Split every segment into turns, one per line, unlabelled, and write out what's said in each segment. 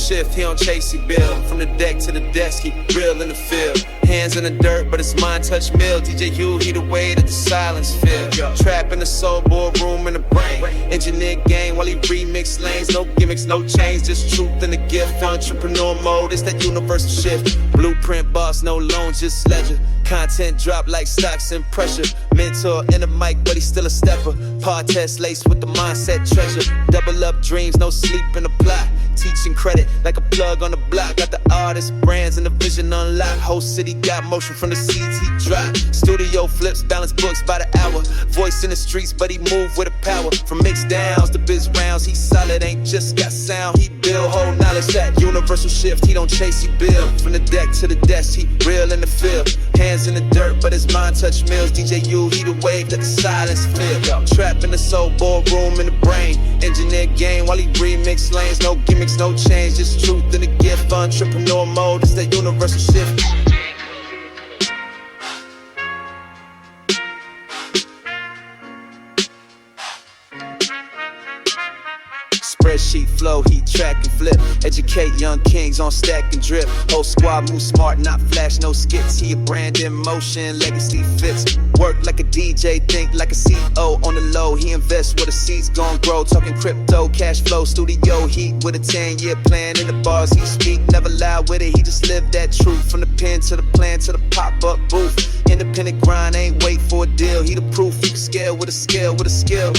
shift, he don't chase, he build. From the deck to the desk, he real in the field. Hands in the dirt, but his mind touch mill. DJ U, he the way that the silence feel. Trap in the soul, boardroom in the brain. Engineer game while he remix lanes. No gimmicks, no change, just truth and the gift. Entrepreneur mode, it's that universal shift. Blueprint boss, no loan, just ledger. Content drop like stocks and pressure. Mentor in the mic, but he's still a stepper. Pod test laced with the mindset treasure. Double up dreams, no sleep in the plot. Teaching credit like a plug on the block. Got the artists, brands, and the vision unlocked. Whole city got motion from the seeds he dropped. Studio flips, balance books by the hour. Voice in the streets, but he move with a power. From mix downs to biz rounds, he solid, ain't just got sound. He build whole knowledge, that universal shift. He don't chase, he build. From the deck to the desk, he real in the field. Hands in the dirt, but his mind touch mills. DJ U, he the wave that the silence feel. Trap in the soul, boardroom in the brain. Engineer game while he remix lanes. No gimmicks, no change, just truth and the gift. Entrepreneur mode, it's that universal shift. Spreadsheet flow, heat track and flip. Educate young kings on stack and drip. Whole squad move smart, not flash, no skits. He a brand in motion, legacy fits. Work like a DJ, think like a CEO. On the low, he invests where the seeds gon' grow. Talking crypto, cash flow, studio heat with a 10-year plan. In the bars he speak, never lie with it. He just lived that truth. From the pen to the plan to the pop-up booth. Independent grind, ain't wait for a deal. He the proof, you can scale with a skill, with a skill.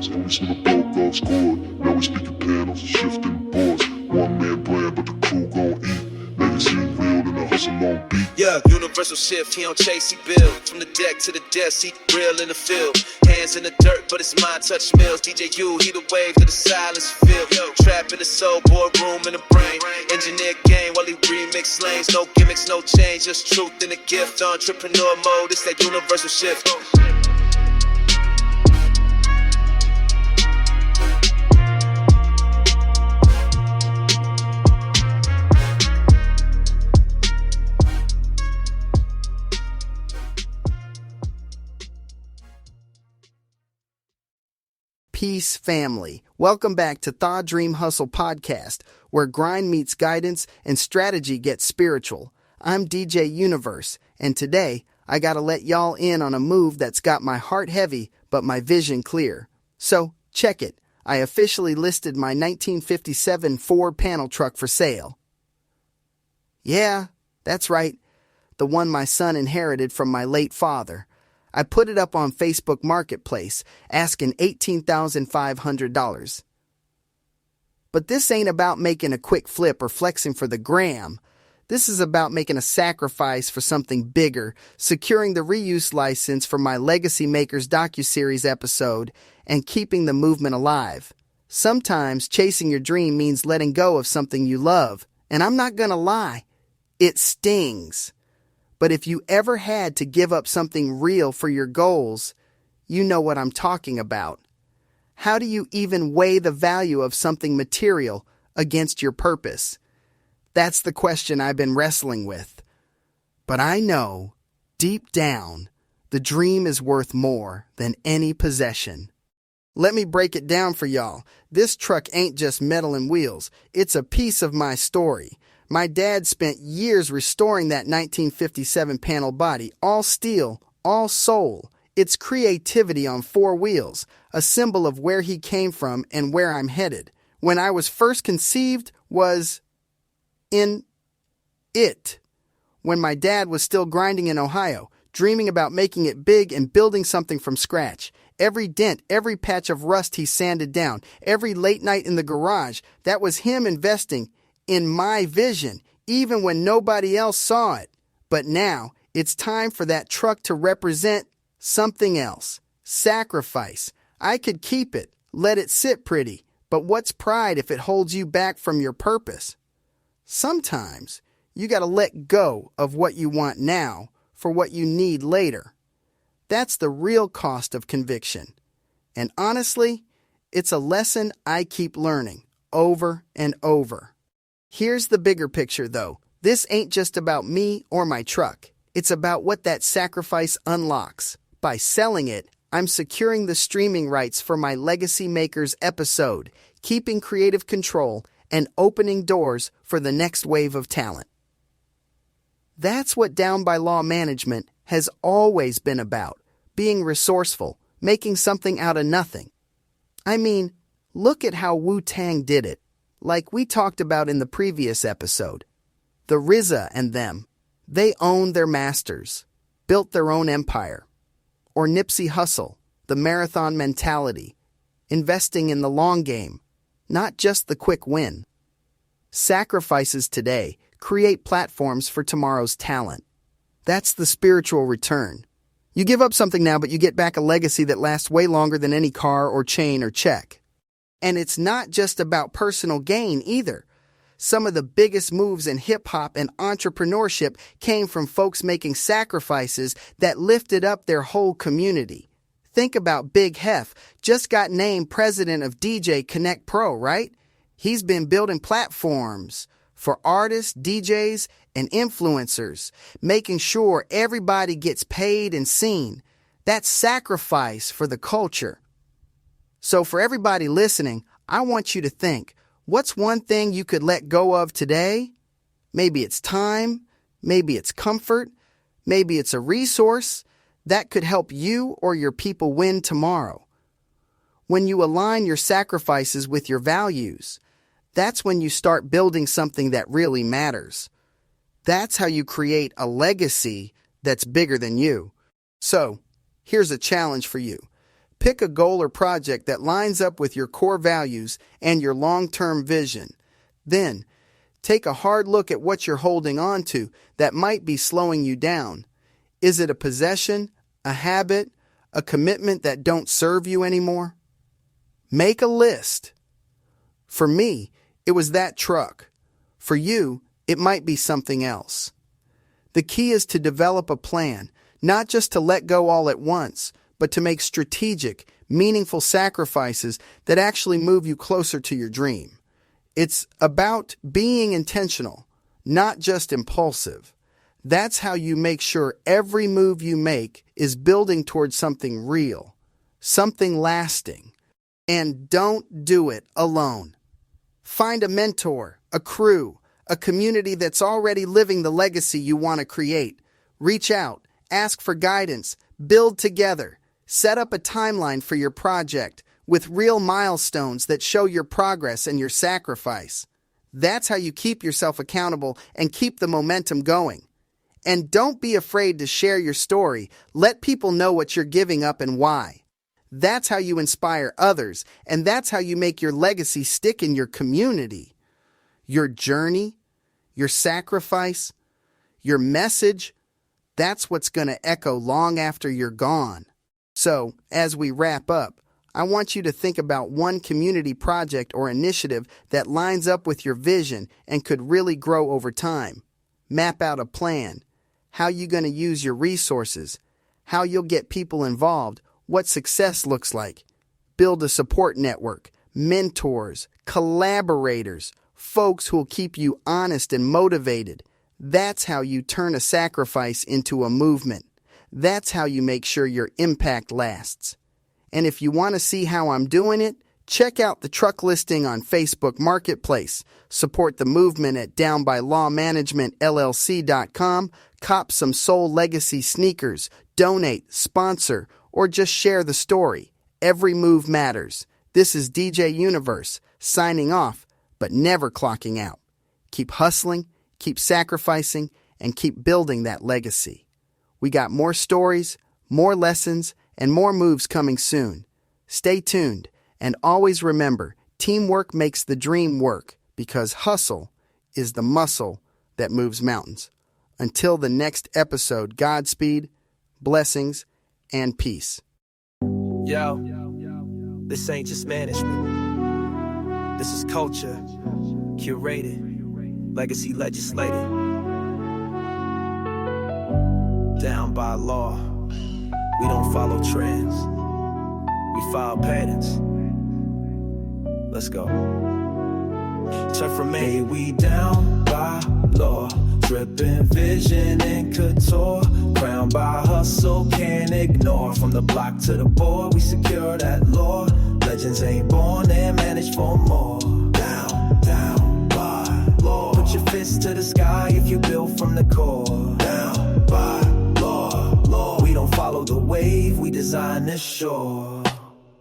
So we see the bulk got scored. Now we speaking panels and shifting boards. One man brand, but the crew gon' eat. Legacy real and the hustle on beat.
Yeah, universal shift, he don't chase, he build. From the deck to the desk, he real in the field. Hands in the dirt, but his mind touch mills. DJ U, he the wave to the silence feel. Yo, trap in the soul, boardroom in the brain. Engineer game while he remix lanes. No gimmicks, no change, just truth and the gift. Entrepreneur mode, it's that universal shift.
Peace, family. Welcome back to Thaw Dream Hustle Podcast, where grind meets guidance and strategy gets spiritual. I'm DJ Universe, and today I gotta let y'all in on a move that's got my heart heavy, but my vision clear. So, check it. I officially listed my 1957 Ford panel truck for sale. Yeah, that's right. The one my son inherited from my late father. I put it up on Facebook Marketplace, asking $18,500. But this ain't about making a quick flip or flexing for the gram. This is about making a sacrifice for something bigger, securing the reuse license for my Legacy Makers docuseries episode, and keeping the movement alive. Sometimes chasing your dream means letting go of something you love, and I'm not gonna lie, it stings. But if you ever had to give up something real for your goals, you know what I'm talking about. How do you even weigh the value of something material against your purpose? That's the question I've been wrestling with. But I know, deep down, the dream is worth more than any possession. Let me break it down for y'all. This truck ain't just metal and wheels. It's a piece of my story. My dad spent years restoring that 1957 panel body, all steel, all soul. It's creativity on four wheels, a symbol of where he came from and where I'm headed. When I was first conceived was in it. When my dad was still grinding in Ohio, dreaming about making it big and building something from scratch. Every dent, every patch of rust he sanded down, every late night in the garage, that was him investing in my vision, even when nobody else saw it. But now, it's time for that truck to represent something else. Sacrifice. I could keep it, let it sit pretty, but what's pride if it holds you back from your purpose? Sometimes, you gotta let go of what you want now for what you need later. That's the real cost of conviction. And honestly, it's a lesson I keep learning over and over. Here's the bigger picture, though. This ain't just about me or my truck. It's about what that sacrifice unlocks. By selling it, I'm securing the streaming rights for my Legacy Makers episode, keeping creative control, and opening doors for the next wave of talent. That's what Down by Law Management has always been about, being resourceful, making something out of nothing. I mean, look at how Wu-Tang did it, like we talked about in the previous episode. The RZA and them, they owned their masters, built their own empire. Or Nipsey Hussle, the marathon mentality, investing in the long game, not just the quick win. Sacrifices today create platforms for tomorrow's talent. That's the spiritual return. You give up something now, but you get back a legacy that lasts way longer than any car or chain or check. And it's not just about personal gain either. Some of the biggest moves in hip-hop and entrepreneurship came from folks making sacrifices that lifted up their whole community. Think about Big Hef, just got named president of DJ Connect Pro, right? He's been building platforms for artists, DJs, and influencers, making sure everybody gets paid and seen. That's sacrifice for the culture. So for everybody listening, I want you to think, what's one thing you could let go of today? Maybe it's time, maybe it's comfort, maybe it's a resource that could help you or your people win tomorrow. When you align your sacrifices with your values, that's when you start building something that really matters. That's how you create a legacy that's bigger than you. So, here's a challenge for you. Pick a goal or project that lines up with your core values and your long-term vision. Then, take a hard look at what you're holding on to that might be slowing you down. Is it a possession, a habit, a commitment that don't serve you anymore? Make a list. For me, it was that truck. For you, it might be something else. The key is to develop a plan, not just to let go all at once, but to make strategic, meaningful sacrifices that actually move you closer to your dream. It's about being intentional, not just impulsive. That's how you make sure every move you make is building towards something real, something lasting. And don't do it alone. Find a mentor, a crew, a community that's already living the legacy you want to create. Reach out, ask for guidance, build together. Set up a timeline for your project with real milestones that show your progress and your sacrifice. That's how you keep yourself accountable and keep the momentum going. And don't be afraid to share your story. Let people know what you're giving up and why. That's how you inspire others, and that's how you make your legacy stick in your community. Your journey, your sacrifice, your message, that's what's going to echo long after you're gone. So, as we wrap up, I want you to think about one community project or initiative that lines up with your vision and could really grow over time. Map out a plan, how you're going to use your resources, how you'll get people involved, what success looks like. Build a support network, mentors, collaborators, folks who'll keep you honest and motivated. That's how you turn a sacrifice into a movement. That's how you make sure your impact lasts. And if you want to see how I'm doing it, check out the truck listing on Facebook Marketplace. Support the movement at downbylawmanagementllc.com. Cop some Soul Legacy sneakers, donate, sponsor, or just share the story. Every move matters. This is DJ Universe, signing off, but never clocking out. Keep hustling, keep sacrificing, and keep building that legacy. We got more stories, more lessons, and more moves coming soon. Stay tuned, and always remember, teamwork makes the dream work, because hustle is the muscle that moves mountains. Until the next episode, Godspeed, blessings, and peace.
Yo, this ain't just management. This is culture, curated, legacy legislated. Down by law, we don't follow trends. We follow patterns. Let's go. Turn from me, we down by law. Dripping vision and couture. Crowned by hustle, can't ignore. From the block to the board, we secure that law. Legends ain't born, they're managed for more. Down, down. fist to the sky if you build from the core. Down by law. We don't follow the wave, we design the shore.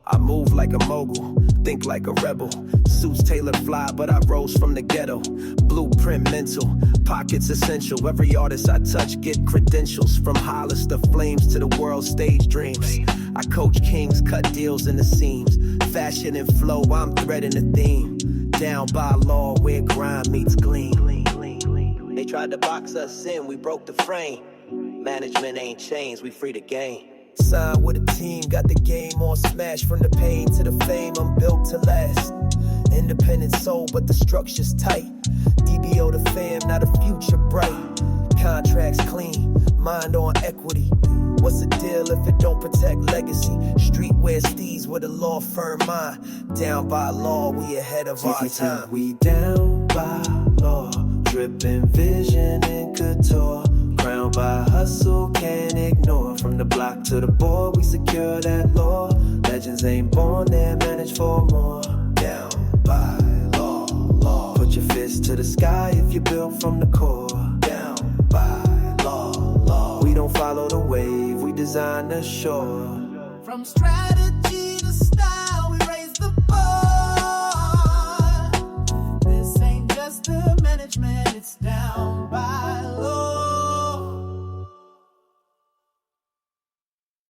I move like a mogul, think like a rebel. Suits tailored fly, but I rose from the ghetto. Blueprint mental, pockets essential. Every artist I touch get credentials. From Hollis to Flames to the world stage dreams. I coach kings, cut deals in the seams. Fashion and flow, I'm threading the theme. Down by law, where grind meets gleam. They tried to box us in, we broke the frame. Management ain't changed, we free the game. Signed with a team, got the game on smash. From the pain to the fame, I'm built to last. Independent soul, but the structure's tight. EBO the fam, not a future bright. Contracts clean, mind on equity. What's the deal if it don't protect legacy? Streetwear steez with a law firm mind. Down by law, we ahead of our time. We down by law, dripping vision and couture. Crowned by hustle, can't ignore. From the block to the board, we secure that law. Legends ain't born, they're managed for more. Down by law. Put your fist to the sky if you build from the core. Down by law. We don't follow the wave, we design the shore.
From strategy